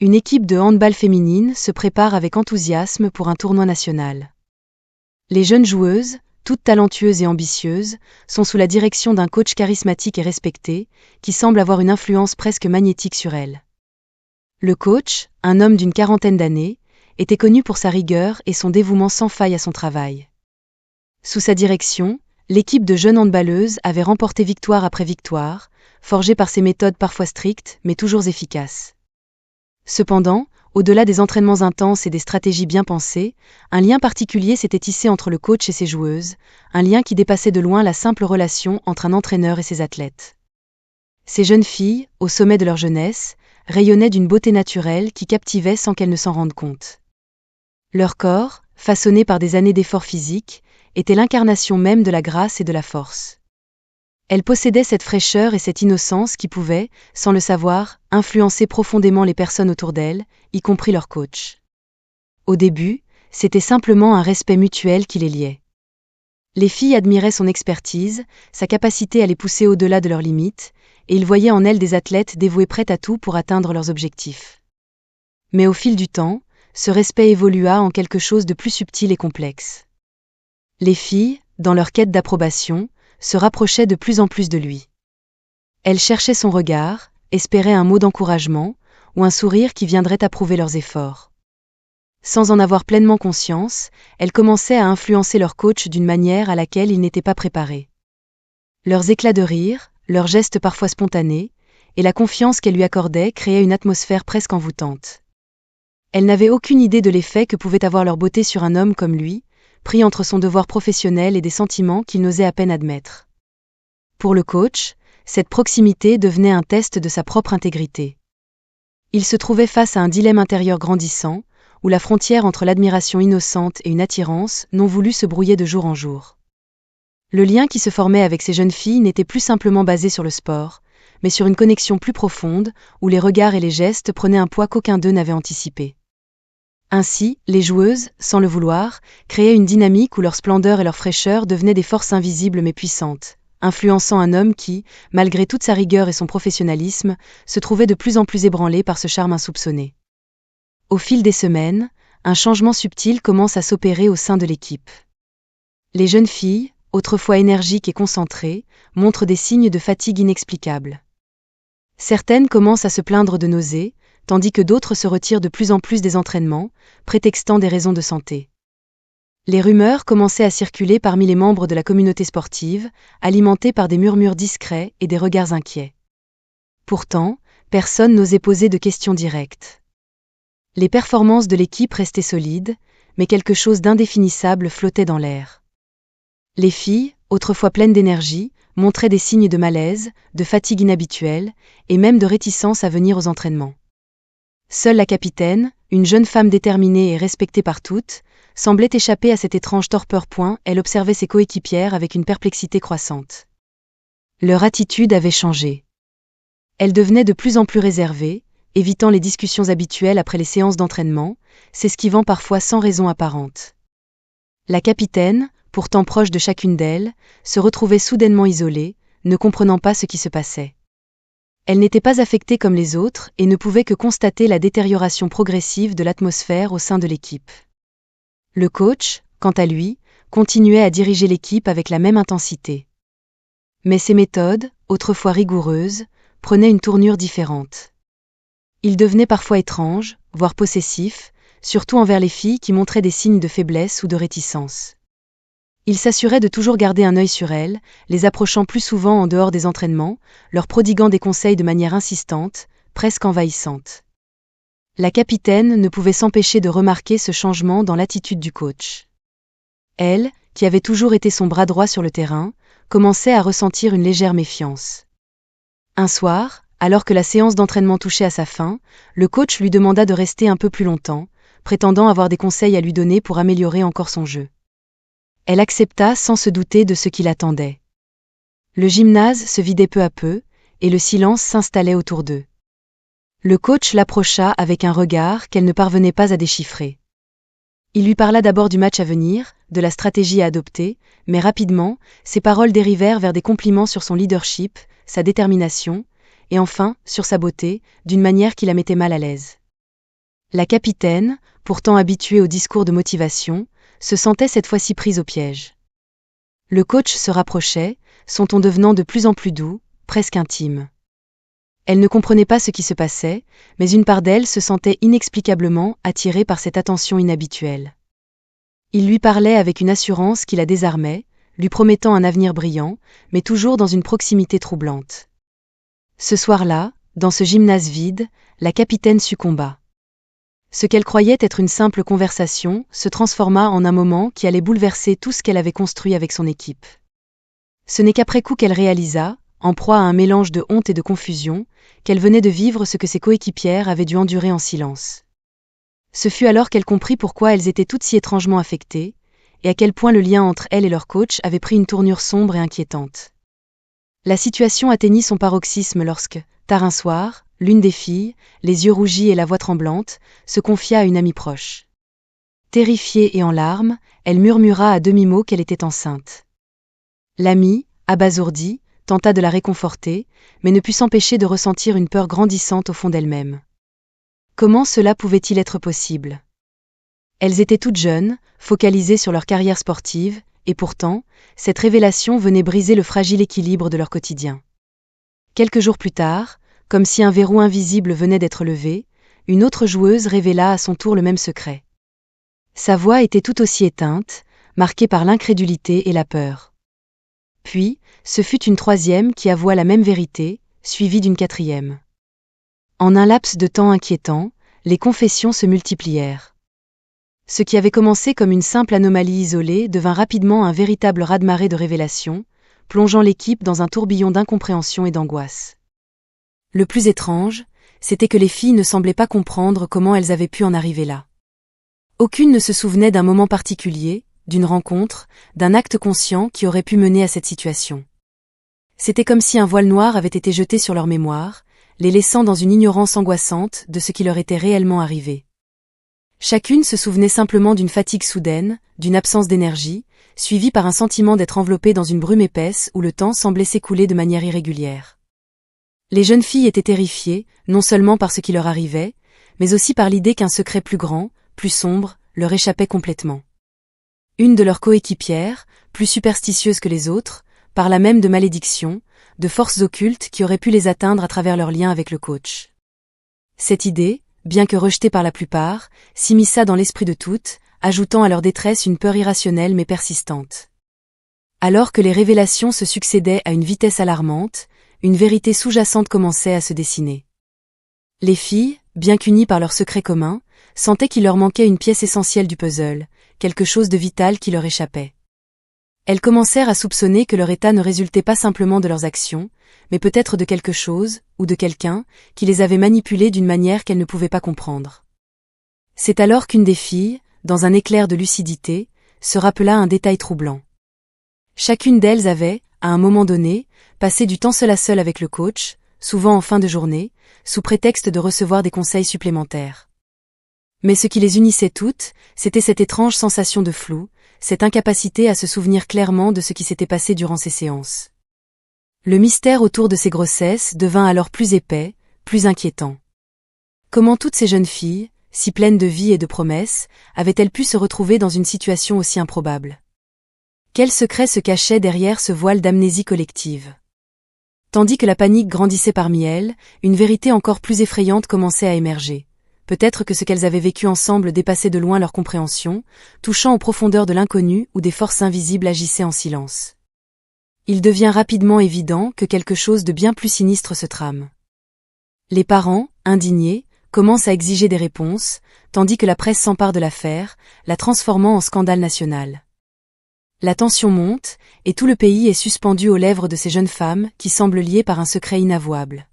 Une équipe de handball féminine se prépare avec enthousiasme pour un tournoi national. Les jeunes joueuses, toutes talentueuses et ambitieuses, sont sous la direction d'un coach charismatique et respecté, qui semble avoir une influence presque magnétique sur elles. Le coach, un homme d'une quarantaine d'années, était connu pour sa rigueur et son dévouement sans faille à son travail. Sous sa direction, l'équipe de jeunes handballeuses avait remporté victoire après victoire, forgée par ses méthodes parfois strictes mais toujours efficaces. Cependant, au-delà des entraînements intenses et des stratégies bien pensées, un lien particulier s'était tissé entre le coach et ses joueuses, un lien qui dépassait de loin la simple relation entre un entraîneur et ses athlètes. Ces jeunes filles, au sommet de leur jeunesse, rayonnaient d'une beauté naturelle qui captivait sans qu'elles ne s'en rendent compte. Leur corps, façonné par des années d'efforts physiques, était l'incarnation même de la grâce et de la force. Elles possédaient cette fraîcheur et cette innocence qui pouvaient, sans le savoir, influencer profondément les personnes autour d'elles, y compris leur coach. Au début, c'était simplement un respect mutuel qui les liait. Les filles admiraient son expertise, sa capacité à les pousser au-delà de leurs limites, et ils voyaient en elle des athlètes dévoués prêts à tout pour atteindre leurs objectifs. Mais au fil du temps, ce respect évolua en quelque chose de plus subtil et complexe. Les filles, dans leur quête d'approbation, se rapprochaient de plus en plus de lui. Elles cherchaient son regard, espéraient un mot d'encouragement, ou un sourire qui viendrait approuver leurs efforts. Sans en avoir pleinement conscience, elles commençaient à influencer leur coach d'une manière à laquelle ils n'étaient pas préparés. Leurs éclats de rire, leurs gestes parfois spontanés, et la confiance qu'elle lui accordait créaient une atmosphère presque envoûtante. Elle n'avait aucune idée de l'effet que pouvait avoir leur beauté sur un homme comme lui, pris entre son devoir professionnel et des sentiments qu'il n'osait à peine admettre. Pour le coach, cette proximité devenait un test de sa propre intégrité. Il se trouvait face à un dilemme intérieur grandissant, où la frontière entre l'admiration innocente et une attirance non voulue se brouillait de jour en jour. Le lien qui se formait avec ces jeunes filles n'était plus simplement basé sur le sport, mais sur une connexion plus profonde, où les regards et les gestes prenaient un poids qu'aucun d'eux n'avait anticipé. Ainsi, les joueuses, sans le vouloir, créaient une dynamique où leur splendeur et leur fraîcheur devenaient des forces invisibles mais puissantes, influençant un homme qui, malgré toute sa rigueur et son professionnalisme, se trouvait de plus en plus ébranlé par ce charme insoupçonné. Au fil des semaines, un changement subtil commence à s'opérer au sein de l'équipe. Les jeunes filles, autrefois énergiques et concentrées, montrent des signes de fatigue inexplicables. Certaines commencent à se plaindre de nausées, tandis que d'autres se retirent de plus en plus des entraînements, prétextant des raisons de santé. Les rumeurs commençaient à circuler parmi les membres de la communauté sportive, alimentées par des murmures discrets et des regards inquiets. Pourtant, personne n'osait poser de questions directes. Les performances de l'équipe restaient solides, mais quelque chose d'indéfinissable flottait dans l'air. Les filles, autrefois pleines d'énergie, montraient des signes de malaise, de fatigue inhabituelle, et même de réticence à venir aux entraînements. Seule la capitaine, une jeune femme déterminée et respectée par toutes, semblait échapper à cette étrange torpeur. Elle observait ses coéquipières avec une perplexité croissante. Leur attitude avait changé. Elles devenaient de plus en plus réservées, évitant les discussions habituelles après les séances d'entraînement, s'esquivant parfois sans raison apparente. La capitaine, pourtant proche de chacune d'elles, se retrouvait soudainement isolée, ne comprenant pas ce qui se passait. Elle n'était pas affectée comme les autres et ne pouvait que constater la détérioration progressive de l'atmosphère au sein de l'équipe. Le coach, quant à lui, continuait à diriger l'équipe avec la même intensité. Mais ses méthodes, autrefois rigoureuses, prenaient une tournure différente. Il devenait parfois étrange, voire possessif, surtout envers les filles qui montraient des signes de faiblesse ou de réticence. Il s'assurait de toujours garder un œil sur elles, les approchant plus souvent en dehors des entraînements, leur prodiguant des conseils de manière insistante, presque envahissante. La capitaine ne pouvait s'empêcher de remarquer ce changement dans l'attitude du coach. Elle, qui avait toujours été son bras droit sur le terrain, commençait à ressentir une légère méfiance. Un soir, alors que la séance d'entraînement touchait à sa fin, le coach lui demanda de rester un peu plus longtemps, prétendant avoir des conseils à lui donner pour améliorer encore son jeu. Elle accepta sans se douter de ce qui l'attendait. Le gymnase se vidait peu à peu, et le silence s'installait autour d'eux. Le coach l'approcha avec un regard qu'elle ne parvenait pas à déchiffrer. Il lui parla d'abord du match à venir, de la stratégie à adopter, mais rapidement, ses paroles dérivèrent vers des compliments sur son leadership, sa détermination, et enfin, sur sa beauté, d'une manière qui la mettait mal à l'aise. La capitaine, pourtant habituée aux discours de motivation, se sentait cette fois-ci prise au piège. Le coach se rapprochait, son ton devenant de plus en plus doux, presque intime. Elle ne comprenait pas ce qui se passait, mais une part d'elle se sentait inexplicablement attirée par cette attention inhabituelle. Il lui parlait avec une assurance qui la désarmait, lui promettant un avenir brillant, mais toujours dans une proximité troublante. Ce soir-là, dans ce gymnase vide, la capitaine succomba. Ce qu'elle croyait être une simple conversation se transforma en un moment qui allait bouleverser tout ce qu'elle avait construit avec son équipe. Ce n'est qu'après coup qu'elle réalisa, en proie à un mélange de honte et de confusion, qu'elle venait de vivre ce que ses coéquipières avaient dû endurer en silence. Ce fut alors qu'elle comprit pourquoi elles étaient toutes si étrangement affectées, et à quel point le lien entre elle et leur coach avait pris une tournure sombre et inquiétante. La situation atteignit son paroxysme lorsque, tard un soir, l'une des filles, les yeux rougis et la voix tremblante, se confia à une amie proche. Terrifiée et en larmes, elle murmura à demi-mot qu'elle était enceinte. L'amie, abasourdie, tenta de la réconforter, mais ne put s'empêcher de ressentir une peur grandissante au fond d'elle-même. Comment cela pouvait-il être possible? Elles étaient toutes jeunes, focalisées sur leur carrière sportive, et pourtant, cette révélation venait briser le fragile équilibre de leur quotidien. Quelques jours plus tard, comme si un verrou invisible venait d'être levé, une autre joueuse révéla à son tour le même secret. Sa voix était tout aussi éteinte, marquée par l'incrédulité et la peur. Puis, ce fut une troisième qui avoua la même vérité, suivie d'une quatrième. En un laps de temps inquiétant, les confessions se multiplièrent. Ce qui avait commencé comme une simple anomalie isolée devint rapidement un véritable raz-de-marée de révélations, plongeant l'équipe dans un tourbillon d'incompréhension et d'angoisse. Le plus étrange, c'était que les filles ne semblaient pas comprendre comment elles avaient pu en arriver là. Aucune ne se souvenait d'un moment particulier, d'une rencontre, d'un acte conscient qui aurait pu mener à cette situation. C'était comme si un voile noir avait été jeté sur leur mémoire, les laissant dans une ignorance angoissante de ce qui leur était réellement arrivé. Chacune se souvenait simplement d'une fatigue soudaine, d'une absence d'énergie, suivie par un sentiment d'être enveloppée dans une brume épaisse où le temps semblait s'écouler de manière irrégulière. Les jeunes filles étaient terrifiées, non seulement par ce qui leur arrivait, mais aussi par l'idée qu'un secret plus grand, plus sombre, leur échappait complètement. Une de leurs coéquipières, plus superstitieuse que les autres, parla même de malédictions, de forces occultes qui auraient pu les atteindre à travers leur lien avec le coach. Cette idée, bien que rejetée par la plupart, s'immisça dans l'esprit de toutes, ajoutant à leur détresse une peur irrationnelle mais persistante. Alors que les révélations se succédaient à une vitesse alarmante, une vérité sous-jacente commençait à se dessiner. Les filles, bien qu'unies par leur secret commun, sentaient qu'il leur manquait une pièce essentielle du puzzle, quelque chose de vital qui leur échappait. Elles commencèrent à soupçonner que leur état ne résultait pas simplement de leurs actions, mais peut-être de quelque chose, ou de quelqu'un, qui les avait manipulées d'une manière qu'elles ne pouvaient pas comprendre. C'est alors qu'une des filles, dans un éclair de lucidité, se rappela un détail troublant. Chacune d'elles avait, à un moment donné, passé du temps seul à seul avec le coach, souvent en fin de journée, sous prétexte de recevoir des conseils supplémentaires. Mais ce qui les unissait toutes, c'était cette étrange sensation de flou, cette incapacité à se souvenir clairement de ce qui s'était passé durant ces séances. Le mystère autour de ces grossesses devint alors plus épais, plus inquiétant. Comment toutes ces jeunes filles, si pleines de vie et de promesses, avaient-elles pu se retrouver dans une situation aussi improbable? Quel secret se cachait derrière ce voile d'amnésie collective? Tandis que la panique grandissait parmi elles, une vérité encore plus effrayante commençait à émerger. Peut-être que ce qu'elles avaient vécu ensemble dépassait de loin leur compréhension, touchant aux profondeurs de l'inconnu où des forces invisibles agissaient en silence. Il devient rapidement évident que quelque chose de bien plus sinistre se trame. Les parents, indignés, commencent à exiger des réponses, tandis que la presse s'empare de l'affaire, la transformant en scandale national. La tension monte, et tout le pays est suspendu aux lèvres de ces jeunes femmes qui semblent liées par un secret inavouable.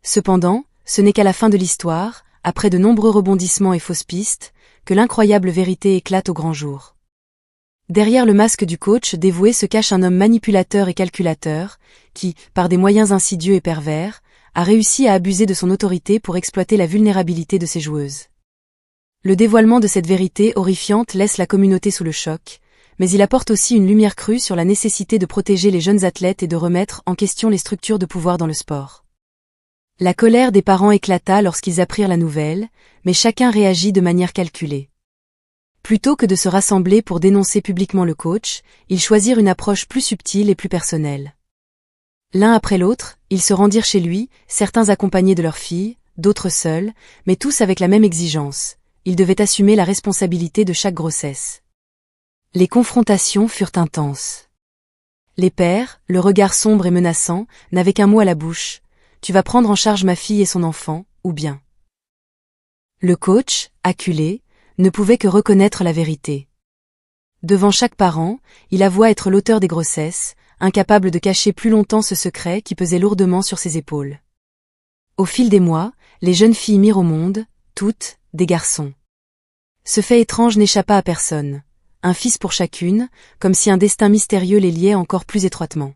Cependant, ce n'est qu'à la fin de l'histoire, après de nombreux rebondissements et fausses pistes, que l'incroyable vérité éclate au grand jour. Derrière le masque du coach dévoué se cache un homme manipulateur et calculateur, qui, par des moyens insidieux et pervers, a réussi à abuser de son autorité pour exploiter la vulnérabilité de ses joueuses. Le dévoilement de cette vérité horrifiante laisse la communauté sous le choc, mais il apporte aussi une lumière crue sur la nécessité de protéger les jeunes athlètes et de remettre en question les structures de pouvoir dans le sport. La colère des parents éclata lorsqu'ils apprirent la nouvelle, mais chacun réagit de manière calculée. Plutôt que de se rassembler pour dénoncer publiquement le coach, ils choisirent une approche plus subtile et plus personnelle. L'un après l'autre, ils se rendirent chez lui, certains accompagnés de leurs filles, d'autres seuls, mais tous avec la même exigence. Ils devaient assumer la responsabilité de chaque grossesse. Les confrontations furent intenses. Les pères, le regard sombre et menaçant, n'avaient qu'un mot à la bouche. Tu vas prendre en charge ma fille et son enfant, ou bien. Le coach, acculé, ne pouvait que reconnaître la vérité. Devant chaque parent, il avoua être l'auteur des grossesses, incapable de cacher plus longtemps ce secret qui pesait lourdement sur ses épaules. Au fil des mois, les jeunes filles mirent au monde, toutes, des garçons. Ce fait étrange n'échappa à personne. Un fils pour chacune, comme si un destin mystérieux les liait encore plus étroitement.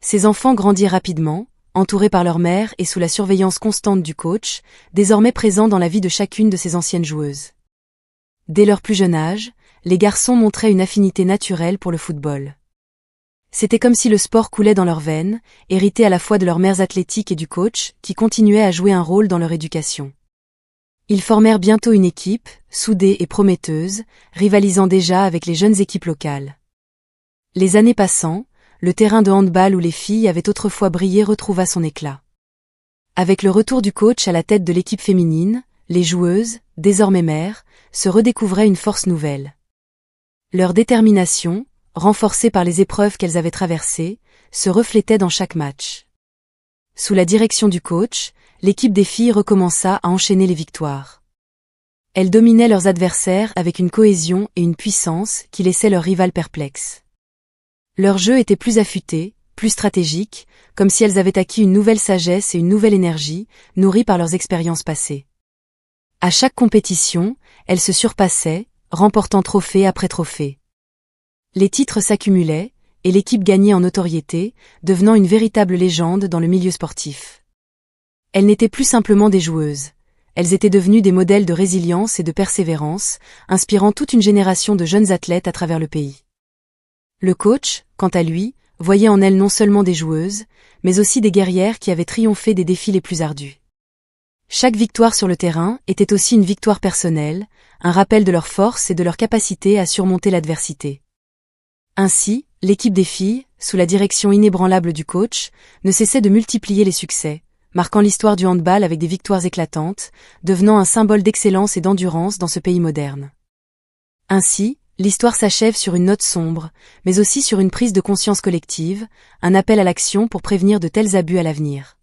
Ces enfants grandirent rapidement, entourés par leur mère et sous la surveillance constante du coach, désormais présent dans la vie de chacune de ces anciennes joueuses. Dès leur plus jeune âge, les garçons montraient une affinité naturelle pour le football. C'était comme si le sport coulait dans leurs veines, hérité à la fois de leurs mères athlétiques et du coach, qui continuait à jouer un rôle dans leur éducation. Ils formèrent bientôt une équipe, soudée et prometteuse, rivalisant déjà avec les jeunes équipes locales. Les années passant, le terrain de handball où les filles avaient autrefois brillé retrouva son éclat. Avec le retour du coach à la tête de l'équipe féminine, les joueuses, désormais mères, se redécouvraient une force nouvelle. Leur détermination, renforcée par les épreuves qu'elles avaient traversées, se reflétait dans chaque match. Sous la direction du coach, l'équipe des filles recommença à enchaîner les victoires. Elles dominaient leurs adversaires avec une cohésion et une puissance qui laissaient leurs rivales perplexes. Leur jeu était plus affûté, plus stratégique, comme si elles avaient acquis une nouvelle sagesse et une nouvelle énergie, nourries par leurs expériences passées. À chaque compétition, elles se surpassaient, remportant trophée après trophée. Les titres s'accumulaient, et l'équipe gagnait en notoriété, devenant une véritable légende dans le milieu sportif. Elles n'étaient plus simplement des joueuses. Elles étaient devenues des modèles de résilience et de persévérance, inspirant toute une génération de jeunes athlètes à travers le pays. Le coach, quant à lui, voyait en elles non seulement des joueuses, mais aussi des guerrières qui avaient triomphé des défis les plus ardus. Chaque victoire sur le terrain était aussi une victoire personnelle, un rappel de leur force et de leur capacité à surmonter l'adversité. Ainsi, l'équipe des filles, sous la direction inébranlable du coach, ne cessait de multiplier les succès, marquant l'histoire du handball avec des victoires éclatantes, devenant un symbole d'excellence et d'endurance dans ce pays moderne. Ainsi, l'histoire s'achève sur une note sombre, mais aussi sur une prise de conscience collective, un appel à l'action pour prévenir de tels abus à l'avenir.